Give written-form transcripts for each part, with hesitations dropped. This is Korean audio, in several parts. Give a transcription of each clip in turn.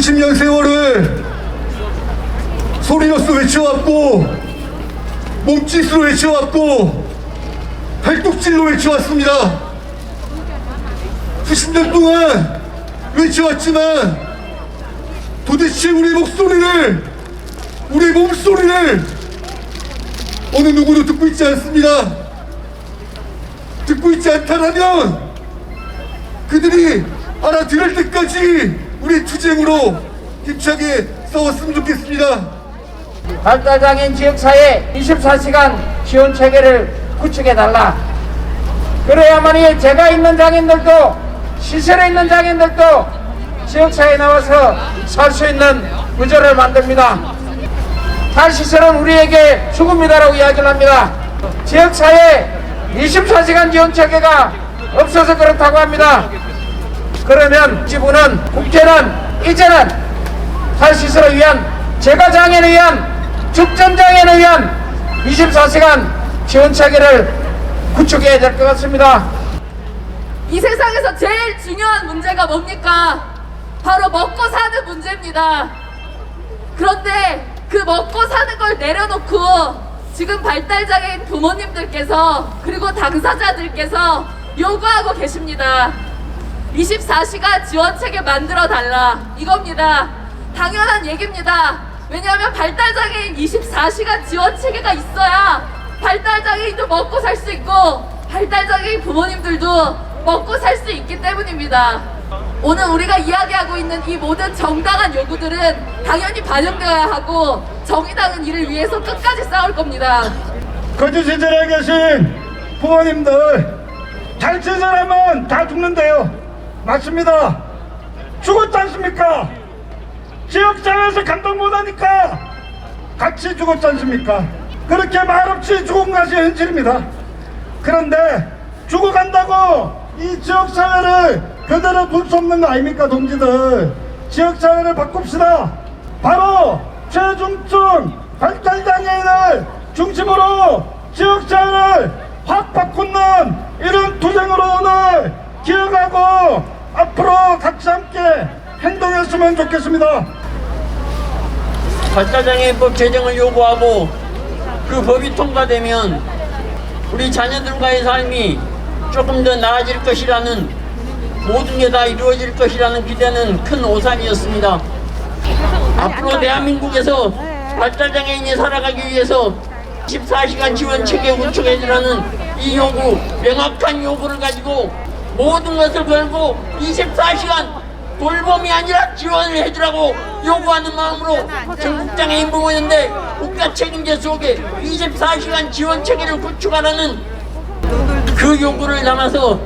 수십 년 세월을 소리로써 외쳐왔고 몸짓으로 외쳐왔고 발톱질로 외쳐왔습니다. 수십 년 동안 외쳐왔지만 도대체 우리의 목소리를, 우리의 몸소리를 어느 누구도 듣고 있지 않습니다. 듣고 있지 않다라면 그들이 알아들을 때까지 우리 투쟁으로 힘차게 싸웠으면 좋겠습니다. 발달장애인 지역사회 24시간 지원 체계를 구축해달라. 그래야만이 제가 있는 장애인들도, 시설에 있는 장애인들도 지역사회에 나와서 살 수 있는 구조를 만듭니다. 탈시설은 우리에게 죽음이다라고 이야기를 합니다. 지역사회 24시간 지원 체계가 없어서 그렇다고 합니다. 그러면 지부는, 국회는 이제는 탈시설을 위한, 재가장애를 위한, 죽전장애를 위한 24시간 지원 체계를 구축해야 될 것 같습니다. 이 세상에서 제일 중요한 문제가 뭡니까? 바로 먹고 사는 문제입니다. 그런데 그 먹고 사는 걸 내려놓고 지금 발달장애인 부모님들께서 그리고 당사자들께서 요구하고 계십니다. 24시간 지원체계 만들어 달라, 이겁니다. 당연한 얘기입니다. 왜냐하면 발달장애인 24시간 지원체계가 있어야 발달장애인도 먹고 살 수 있고 발달장애인 부모님들도 먹고 살 수 있기 때문입니다. 오늘 우리가 이야기하고 있는 이 모든 정당한 요구들은 당연히 반영되어야 하고 정의당은 이를 위해서 끝까지 싸울 겁니다. 거주 시절에 계신 부모님들, 잘 친절하면 다 죽는데요. 맞습니다. 죽었지 않습니까? 지역사회에서 감당 못하니까 같이 죽었지 않습니까? 그렇게 말없이 죽은 것이 현실입니다. 그런데 죽어간다고 이 지역사회를 그대로 둘 수 없는 거 아닙니까, 동지들? 지역사회를 바꿉시다. 바로 최중증 발달장애인을 중심으로 지역사회를 확 바꾸는 이런 투쟁으로 오늘 기억하고 앞으로 같이 함께 행동했으면 좋겠습니다. 발달장애인법 제정을 요구하고 그 법이 통과되면 우리 자녀들과의 삶이 조금 더 나아질 것이라는, 모든 게 다 이루어질 것이라는 기대는 큰 오산이었습니다. 앞으로 대한민국에서 발달장애인이 살아가기 위해서 24시간 지원체계 구축해주라는 이 요구, 명확한 요구를 가지고 모든 것을 걸고 24시간 돌봄이 아니라 지원을 해주라고 요구하는 마음으로 전국장애인 부모연대 국가 책임제 속에 24시간 지원체계를 구축하라는 그 요구를 담아서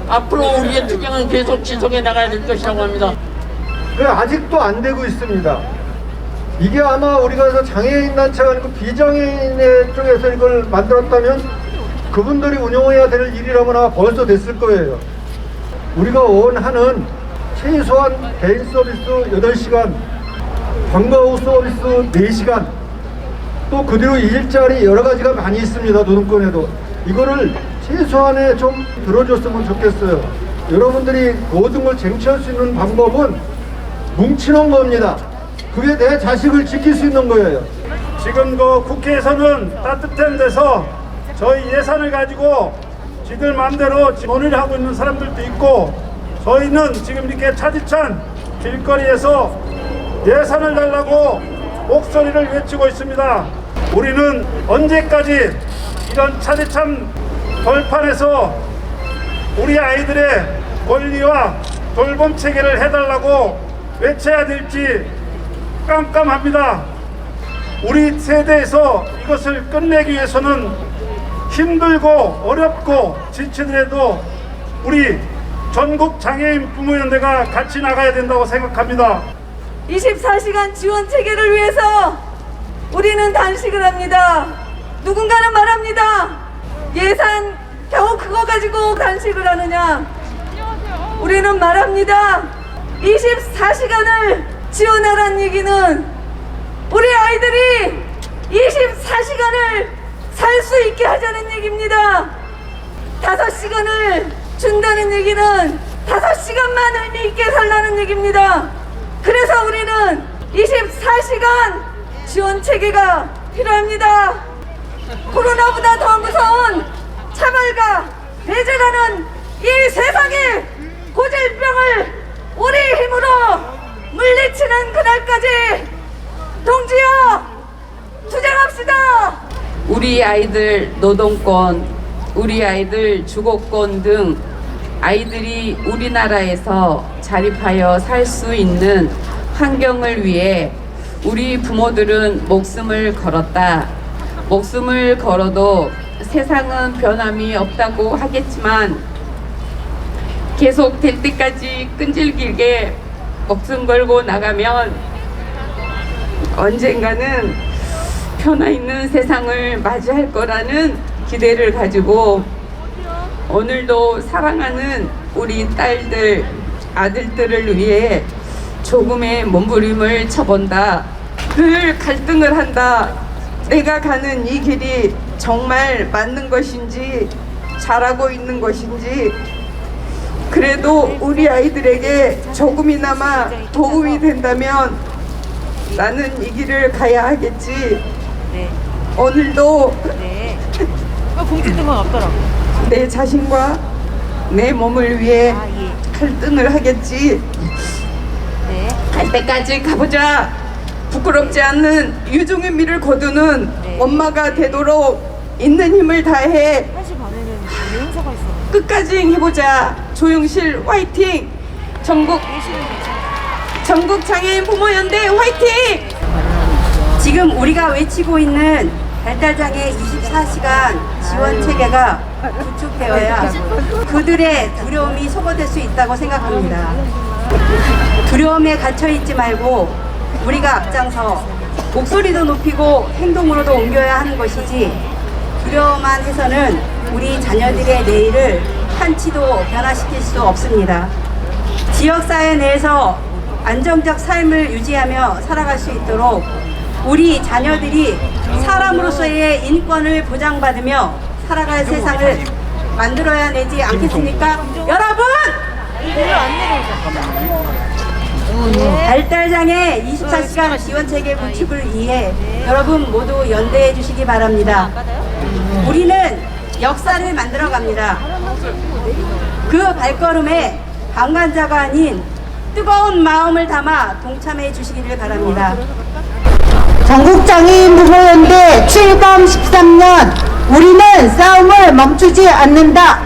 앞으로 우리의 투쟁은 계속 지속해 나가야 될 것이라고 합니다. 아직도 안 되고 있습니다. 이게 아마 우리가 장애인 단체가 아니고 비장애인 쪽에서 이걸 만들었다면 그분들이 운영해야 될 일이라거나 벌써 됐을 거예요. 우리가 원하는 최소한 개인 서비스 8시간, 방과 후 서비스 4시간, 또 그 뒤로 일자리 여러 가지가 많이 있습니다. 노동권에도. 이거를 최소한에 좀 들어줬으면 좋겠어요. 여러분들이 모든 걸 쟁취할 수 있는 방법은 뭉치는 겁니다. 그게 내 자식을 지킬 수 있는 거예요. 지금 그 국회에서는 따뜻한 데서 저희 예산을 가지고 지들 마음대로 논의를 하고 있는 사람들도 있고, 저희는 지금 이렇게 차디찬 길거리에서 예산을 달라고 목소리를 외치고 있습니다. 우리는 언제까지 이런 차디찬 벌판에서 우리 아이들의 권리와 돌봄 체계를 해달라고 외쳐야 될지 깜깜합니다. 우리 세대에서 이것을 끝내기 위해서는 힘들고 어렵고 지치더라도 우리 전국 장애인 부모연대가 같이 나가야 된다고 생각합니다. 24시간 지원 체계를 위해서 우리는 단식을 합니다. 누군가는 말합니다. 예산 겨우 그거 가지고 단식을 하느냐. 우리는 말합니다. 24시간을 지원하라는 얘기는 우리 아이들이 24시간을 살 수 있게 하자는 얘기입니다. 5시간을 준다는 얘기는 5시간만 의미 있게 살라는 얘기입니다. 그래서 우리는 24시간 지원 체계가 필요합니다. 코로나보다 더 무서운 차별과 배제라는 이 세상의 고질병을 우리 힘으로 물리치는 그날까지 동지여 투쟁합시다. 우리 아이들 노동권, 우리 아이들 주거권 등 아이들이 우리나라에서 자립하여 살 수 있는 환경을 위해 우리 부모들은 목숨을 걸었다. 목숨을 걸어도 세상은 변함이 없다고 하겠지만 계속 될 때까지 끈질기게 목숨 걸고 나가면 언젠가는 변화 있는 세상을 맞이할 거라는 기대를 가지고 오늘도 사랑하는 우리 딸들, 아들들을 위해 조금의 몸부림을 쳐본다. 늘 갈등을 한다. 내가 가는 이 길이 정말 맞는 것인지 잘하고 있는 것인지 그래도 우리 아이들에게 조금이나마 도움이 된다면 나는 이 길을 가야 하겠지. 오늘도 공지 뜬 건 없더라고. 내 자신과 내 몸을 위해 갈등을 하겠지. 갈 때까지 가보자. 부끄럽지 않는 유종의 미를 거두는 엄마가 되도록 있는 힘을 다해 1시 반에는 행사가 있어. 끝까지 해보자. 조용실 화이팅! 전국 장애인 부모연대 화이팅! 지금 우리가 외치고 있는 발달장애 24시간 지원 체계가 구축되어야 그들의 두려움이 소거될 수 있다고 생각합니다. 두려움에 갇혀 있지 말고 우리가 앞장서 목소리도 높이고 행동으로도 옮겨야 하는 것이지 두려워만 해서는 우리 자녀들의 내일을 한치도 변화시킬 수 없습니다. 지역사회 내에서 안정적 삶을 유지하며 살아갈 수 있도록 우리 자녀들이 사람으로서의 인권을 보장받으며 살아갈 세상을 만들어야 되지 않겠습니까? 여러분! 발달장애 24시간 지원체계 구축을 위해 여러분 모두 연대해 주시기 바랍니다. 우리는 역사를 만들어 갑니다. 그 발걸음에 방관자가 아닌 뜨거운 마음을 담아 동참해 주시기를 바랍니다. 전국장애인 부모연대 출범 13년 우리는 싸움을 멈추지 않는다.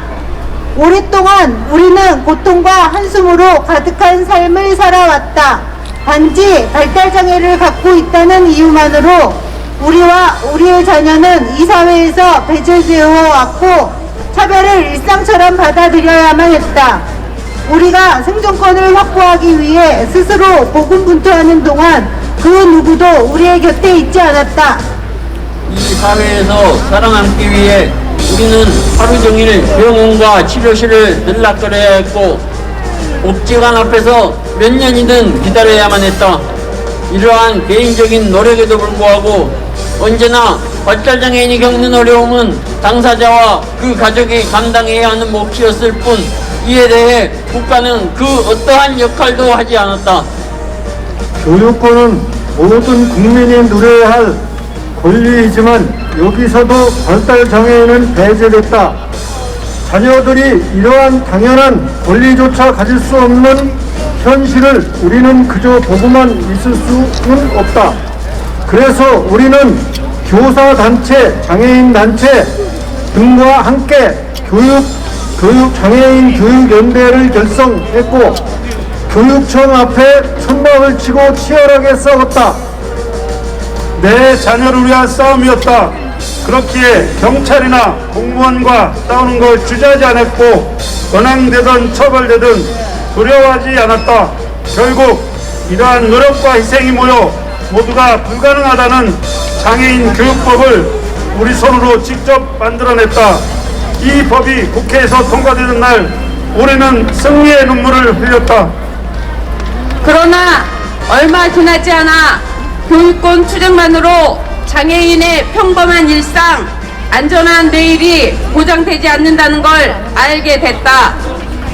오랫동안 우리는 고통과 한숨으로 가득한 삶을 살아왔다. 단지 발달장애를 갖고 있다는 이유만으로 우리와 우리의 자녀는 이 사회에서 배제되어 왔고 차별을 일상처럼 받아들여야만 했다. 우리가 생존권을 확보하기 위해 스스로 고군분투하는 동안 그 누구도 우리의 곁에 있지 않았다. 이 사회에서 살아남기 위해 우리는 하루 종일 병원과 치료실을 들락거려야 했고 옥지관 앞에서 몇 년이든 기다려야만 했다. 이러한 개인적인 노력에도 불구하고 언제나 발달장애인이 겪는 어려움은 당사자와 그 가족이 감당해야 하는 몫이었을 뿐 이에 대해 국가는 그 어떠한 역할도 하지 않았다. 교육권은 모든 국민이 누려야 할 권리이지만 여기서도 발달장애인은 배제됐다. 자녀들이 이러한 당연한 권리조차 가질 수 없는 현실을 우리는 그저 보고만 있을 수는 없다. 그래서 우리는 교사단체, 장애인단체 등과 함께 장애인 교육연대를 결성했고 교육청 앞에 천막을 치고 치열하게 싸웠다. 내 자녀를 위한 싸움이었다. 그렇기에 경찰이나 공무원과 싸우는 걸 주저하지 않았고 권한되든 처벌되든 두려워하지 않았다. 결국 이러한 노력과 희생이 모여 모두가 불가능하다는 장애인 교육법을 우리 손으로 직접 만들어냈다. 이 법이 국회에서 통과되는 날 우리는 승리의 눈물을 흘렸다. 그러나 얼마 지나지 않아 교육권 투쟁만으로 장애인의 평범한 일상, 안전한 내일이 보장되지 않는다는 걸 알게 됐다.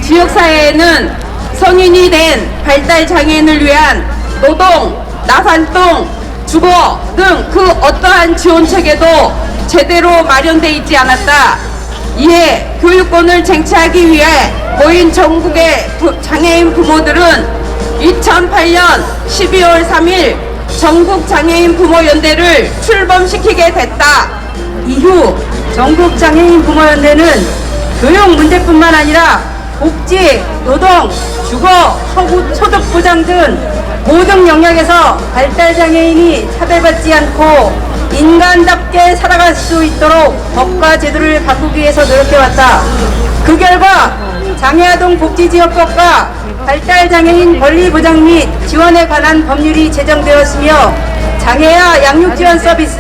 지역사회에는 성인이 된 발달 장애인을 위한 노동, 나산동, 주거 등 그 어떠한 지원 체계도 제대로 마련돼 있지 않았다. 이에 교육권을 쟁취하기 위해 모인 전국의 장애인 부모들은 2008년 12월 3일 전국장애인 부모연대를 출범시키게 됐다. 이후 전국장애인 부모연대는 교육 문제뿐만 아니라 복지, 노동, 주거, 소득 보장 등 모든 영역에서 발달장애인이 차별받지 않고 인간답게 살아갈 수 있도록 법과 제도를 바꾸기 위해서 노력해왔다. 그 결과 장애아동 복지지원법과 발달장애인 권리보장 및 지원에 관한 법률이 제정되었으며 장애아 양육지원 서비스,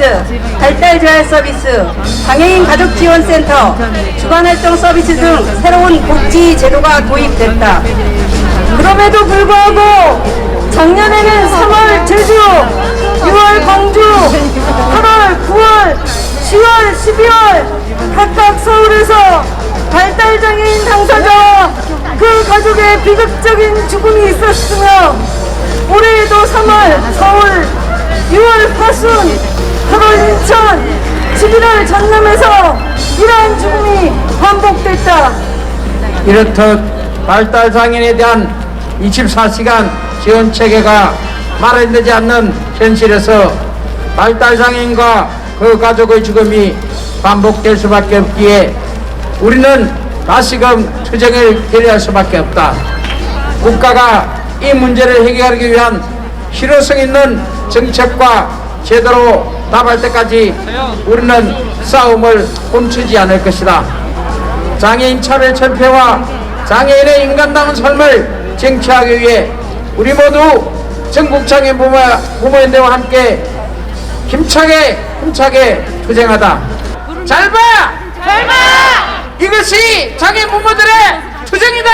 발달재활 서비스, 장애인 가족지원센터, 주간활동 서비스 등 새로운 복지 제도가 도입됐다. 그럼에도 불구하고 작년에는 3월 제주, 6월 광주, 8월, 9월, 10월, 12월 각각 서울에서 발달장애인 당사자와 그 가족의 비극적인 죽음이 있었으며 올해에도 3월 서울, 6월 파순, 8월 인천, 11월 전남에서 이러한 죽음이 반복됐다. 이렇듯 발달장애인에 대한 24시간 지원 체계가 마련되지 않는 현실에서 발달장애인과 그 가족의 죽음이 반복될 수밖에 없기에 우리는 다시금 투쟁을 결의할 수밖에 없다. 국가가 이 문제를 해결하기 위한 실효성 있는 정책과 제도로 답할 때까지 우리는 싸움을 멈추지 않을 것이다. 장애인 차별 철폐와 장애인의 인간다운 삶을 쟁취하기 위해 우리 모두 전국장애인 부모연대와 함께 힘차게 투쟁하다. 잘 봐! 이것이 장애인 부모들의 투쟁이다!